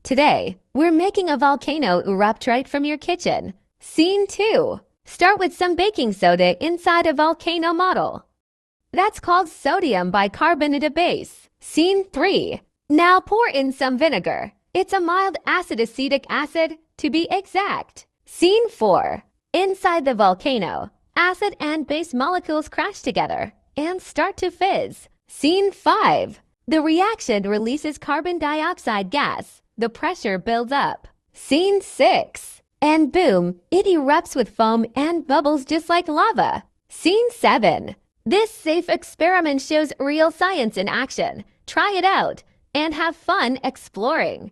Today, we're making a volcano erupt right from your kitchen. Scene 2. Start with some baking soda inside a volcano model. That's called sodium bicarbonate base. Scene 3. Now pour in some vinegar. It's a mild acid acetic acid, to be exact. Scene 4. Inside the volcano, acid and base molecules crash together and start to fizz. Scene 5. The reaction releases carbon dioxide gas. The pressure builds up. Scene 6. And boom, it erupts with foam and bubbles just like lava. Scene 7. This safe experiment shows real science in action. Try it out and have fun exploring.